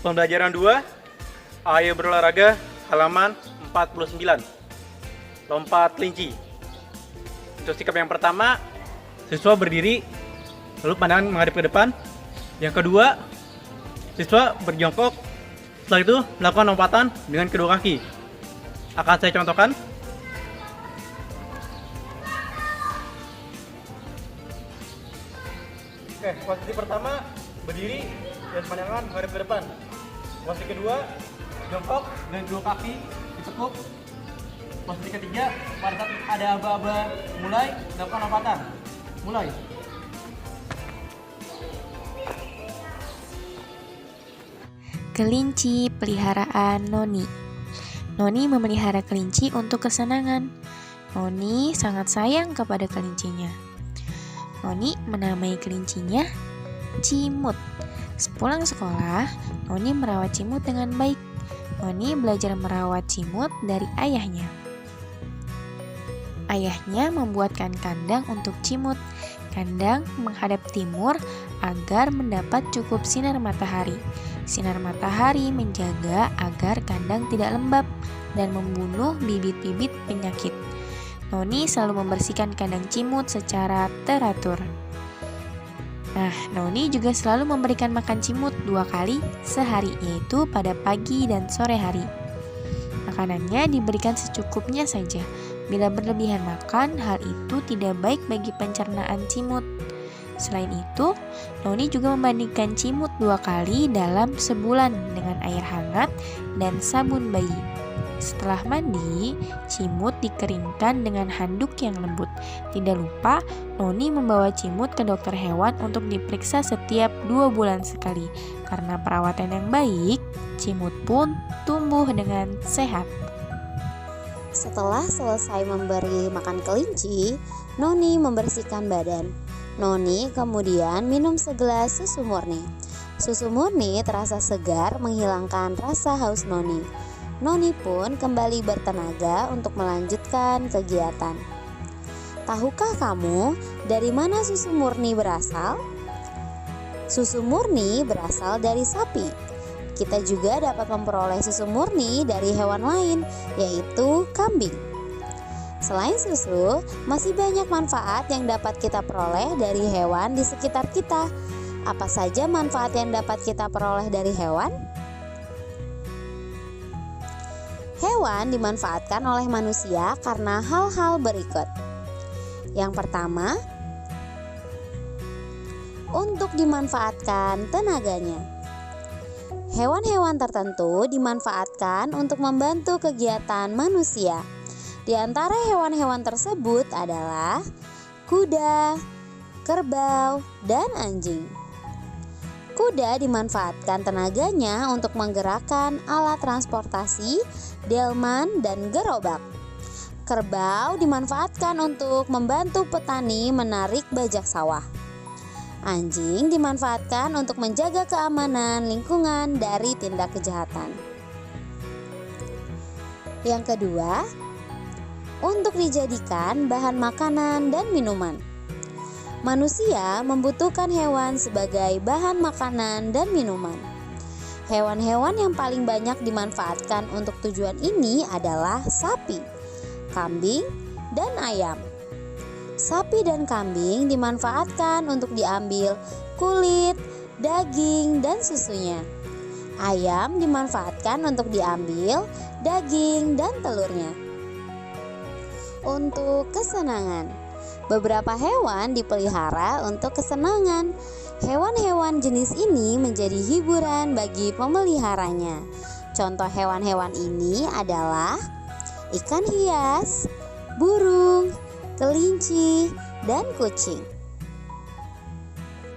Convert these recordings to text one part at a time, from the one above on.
Pembelajaran 2, ayo berolahraga, halaman 49. Lompat kelinci. Untuk sikap yang pertama, siswa berdiri, lalu pandangan menghadap ke depan. Yang kedua, siswa berjongkok, setelah itu melakukan lompatan dengan kedua kaki. Akan saya contohkan. Oke, posisi pertama berdiri dan pandangan menghadap ke depan. Posisi kedua jongkok dengan dua kaki ditekuk. Posisi ketiga pada saat ada aba-aba mulai melakukan lompatan. Mulai. Kelinci peliharaan Noni. Noni memelihara kelinci untuk kesenangan. Noni sangat sayang kepada kelincinya. Noni menamai kelincinya Cimut. Sepulang sekolah, Noni merawat Cimut dengan baik. Noni belajar merawat Cimut dari ayahnya. Ayahnya membuatkan kandang untuk Cimut. Kandang menghadap timur agar mendapat cukup sinar matahari. Sinar matahari menjaga agar kandang tidak lembab dan membunuh bibit-bibit penyakit. Noni selalu membersihkan kandang Cimut secara teratur. Nah, Noni juga selalu memberikan makan Cimut 2 kali sehari, yaitu pada pagi dan sore hari. Makanannya diberikan secukupnya saja. Bila berlebihan makan, hal itu tidak baik bagi pencernaan Cimut. Selain itu, Noni juga memandikan Cimut 2 kali dalam sebulan dengan air hangat dan sabun bayi. Setelah mandi, Cimut dikeringkan dengan handuk yang lembut. Tidak lupa, Noni membawa Cimut ke dokter hewan untuk diperiksa setiap 2 bulan sekali. Karena perawatan yang baik, Cimut pun tumbuh dengan sehat. Setelah selesai memberi makan kelinci, Noni membersihkan badan. Noni kemudian minum segelas susu murni. Susu murni terasa segar menghilangkan rasa haus Noni. Noni pun kembali bertenaga untuk melanjutkan kegiatan. Tahukah kamu dari mana susu murni berasal? Susu murni berasal dari sapi. Kita juga dapat memperoleh susu murni dari hewan lain, yaitu kambing. Selain susu, masih banyak manfaat yang dapat kita peroleh dari hewan di sekitar kita. Apa saja manfaat yang dapat kita peroleh dari hewan? Hewan dimanfaatkan oleh manusia karena hal-hal berikut. Yang pertama, untuk dimanfaatkan tenaganya. Hewan-hewan tertentu dimanfaatkan untuk membantu kegiatan manusia. Di antara hewan-hewan tersebut adalah kuda, kerbau, dan anjing. Kuda dimanfaatkan tenaganya untuk menggerakkan alat transportasi, delman, dan gerobak. Kerbau dimanfaatkan untuk membantu petani menarik bajak sawah. Anjing dimanfaatkan untuk menjaga keamanan lingkungan dari tindak kejahatan. Yang kedua, untuk dijadikan bahan makanan dan minuman. Manusia membutuhkan hewan sebagai bahan makanan dan minuman. Hewan-hewan yang paling banyak dimanfaatkan untuk tujuan ini adalah sapi, kambing, dan ayam. Sapi dan kambing dimanfaatkan untuk diambil kulit, daging, dan susunya. Ayam dimanfaatkan untuk diambil daging dan telurnya. Untuk kesenangan, beberapa hewan dipelihara untuk kesenangan. Hewan-hewan jenis ini menjadi hiburan bagi pemeliharanya. Contoh hewan-hewan ini adalah ikan hias, burung, kelinci, dan kucing.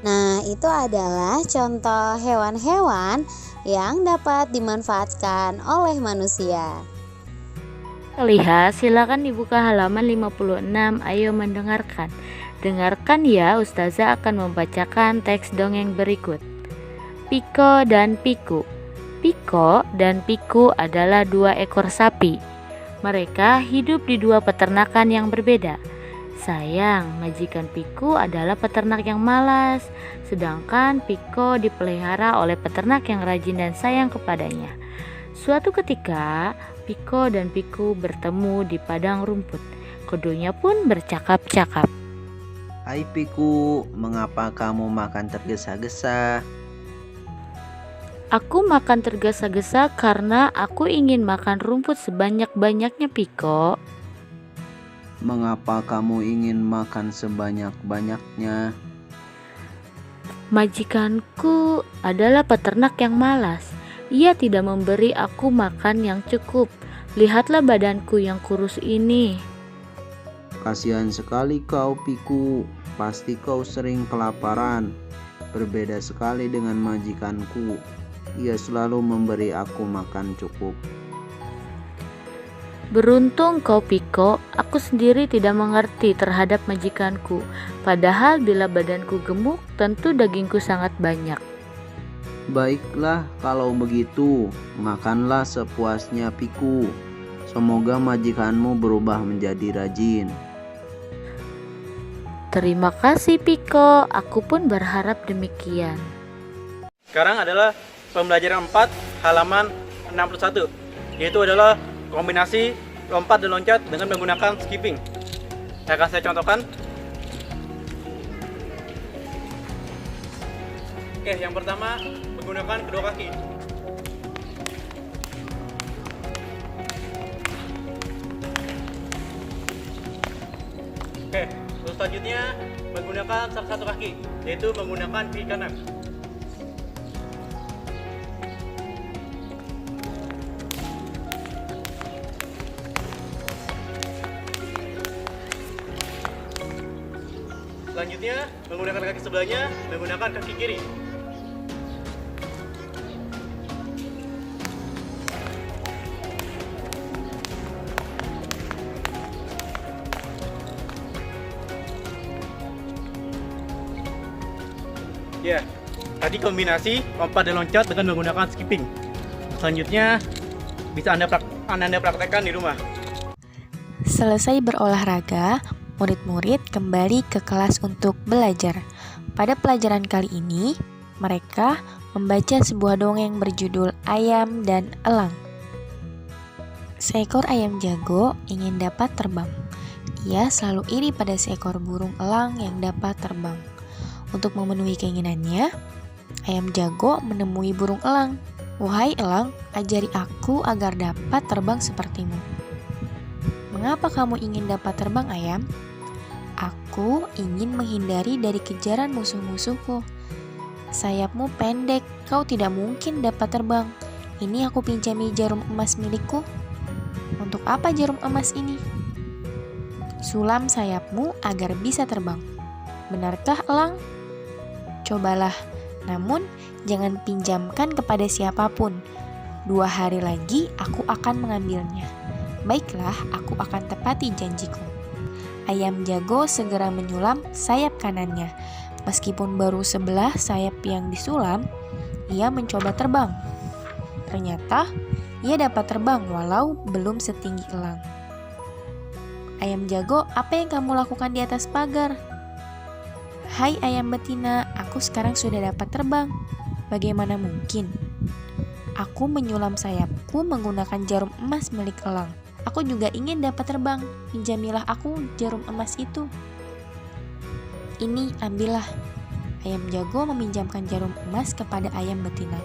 Nah, itu adalah contoh hewan-hewan yang dapat dimanfaatkan oleh manusia. Lihat, silakan dibuka halaman 56. Ayo mendengarkan. Dengarkan ya, Ustazah akan membacakan teks dongeng berikut. Piko dan Piku. Piko dan Piku adalah 2 ekor sapi. Mereka hidup di 2 peternakan yang berbeda. Sayang, majikan Piko adalah peternak yang malas, sedangkan Piko dipelihara oleh peternak yang rajin dan sayang kepadanya. Suatu ketika, Piko dan Piku bertemu di padang rumput. Keduanya pun bercakap-cakap. Hai Piku, mengapa kamu makan tergesa-gesa? Aku makan tergesa-gesa karena aku ingin makan rumput sebanyak-banyaknya, Piko. Mengapa kamu ingin makan sebanyak-banyaknya? Majikanku adalah peternak yang malas. Ia tidak memberi aku makan yang cukup. Lihatlah badanku yang kurus ini. Kasihan sekali kau Piku, pasti kau sering kelaparan. Berbeda sekali dengan majikanku. Ia selalu memberi aku makan cukup. Beruntung kau Piko, aku sendiri tidak mengerti terhadap majikanku. Padahal bila badanku gemuk, tentu dagingku sangat banyak. Baiklah kalau begitu, makanlah sepuasnya Piku. Semoga majikanmu berubah menjadi rajin. Terima kasih Piko, aku pun berharap demikian. Sekarang adalah pembelajaran 4 halaman 61, yaitu adalah kombinasi lompat dan loncat dengan menggunakan skipping. Akan saya contohkan. Oke, yang pertama menggunakan kedua kaki. Oke, terus selanjutnya menggunakan salah satu kaki, yaitu menggunakan kaki kanan. Selanjutnya, menggunakan kaki sebelahnya, menggunakan kaki kiri. Ya, tadi kombinasi lompat dan loncat dengan menggunakan skipping. Selanjutnya, bisa Anda praktekkan di rumah. Selesai berolahraga, murid-murid kembali ke kelas untuk belajar. Pada pelajaran kali ini, mereka membaca sebuah dongeng berjudul Ayam dan Elang. Seekor ayam jago ingin dapat terbang. Ia selalu iri pada seekor burung elang yang dapat terbang. Untuk memenuhi keinginannya, ayam jago menemui burung elang. "Wahai elang, ajari aku agar dapat terbang sepertimu." "Mengapa kamu ingin dapat terbang, ayam?" "Aku ingin menghindari dari kejaran musuh-musuhku." "Sayapmu pendek, kau tidak mungkin dapat terbang. Ini aku pinjami jarum emas milikku." "Untuk apa jarum emas ini?" "Sulam sayapmu agar bisa terbang." "Benarkah, elang?" "Cobalah, namun jangan pinjamkan kepada siapapun. 2 hari lagi aku akan mengambilnya." "Baiklah, aku akan tepati janjiku." Ayam jago segera menyulam sayap kanannya. Meskipun baru sebelah sayap yang disulam, ia mencoba terbang. Ternyata, ia dapat terbang walau belum setinggi elang. "Ayam jago, apa yang kamu lakukan di atas pagar?" "Hai ayam betina, aku sekarang sudah dapat terbang." "Bagaimana mungkin?" "Aku menyulam sayapku menggunakan jarum emas milik elang. Aku juga ingin dapat terbang. Pinjamilah aku jarum emas itu." "Ini, ambillah." Ayam jago meminjamkan jarum emas kepada ayam betina.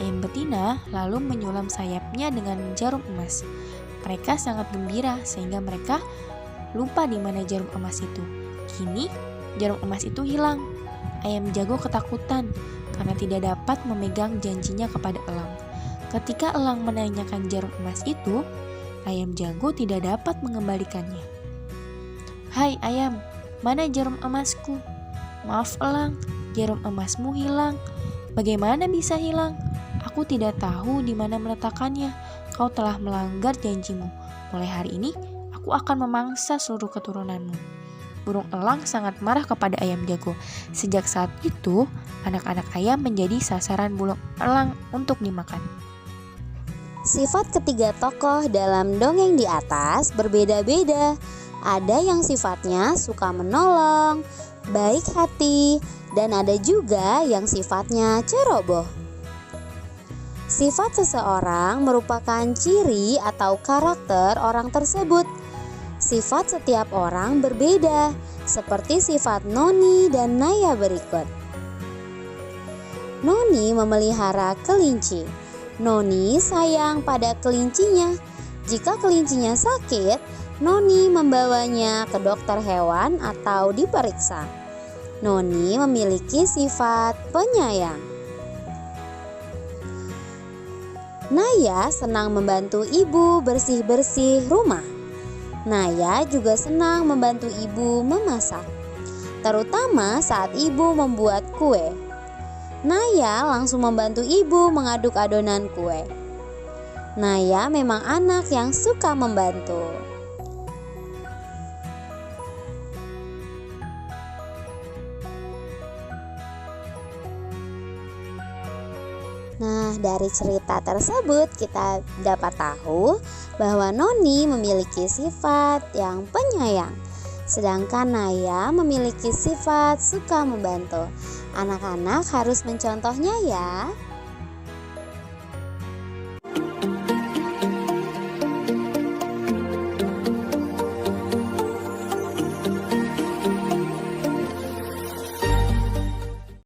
Ayam betina lalu menyulam sayapnya dengan jarum emas. Mereka sangat gembira sehingga mereka lupa di mana jarum emas itu. Kini, jarum emas itu hilang. Ayam jago ketakutan karena tidak dapat memegang janjinya kepada elang. Ketika elang menanyakan jarum emas itu, ayam jago tidak dapat mengembalikannya. "Hai ayam, mana jarum emasku?" "Maaf elang, jarum emasmu hilang." "Bagaimana bisa hilang? Aku tidak tahu di mana meletakkannya. Kau telah melanggar janjimu. Mulai hari ini, aku akan memangsa seluruh keturunanmu." Burung elang sangat marah kepada ayam jago. Sejak saat itu, anak-anak ayam menjadi sasaran burung elang untuk dimakan. Sifat ketiga tokoh dalam dongeng di atas berbeda-beda. Ada yang sifatnya suka menolong, baik hati, dan ada juga yang sifatnya ceroboh. Sifat seseorang merupakan ciri atau karakter orang tersebut. Sifat setiap orang berbeda, seperti sifat Noni dan Naya berikut. Noni memelihara kelinci. Noni sayang pada kelincinya. Jika kelincinya sakit, Noni membawanya ke dokter hewan atau diperiksa. Noni memiliki sifat penyayang. Naya senang membantu ibu bersih-bersih rumah. Naya juga senang membantu ibu memasak, terutama saat ibu membuat kue. Naya langsung membantu ibu mengaduk adonan kue. Naya memang anak yang suka membantu. Nah, dari cerita tersebut kita dapat tahu bahwa Noni memiliki sifat yang penyayang, sedangkan Naya memiliki sifat suka membantu. Anak-anak harus mencontohnya ya.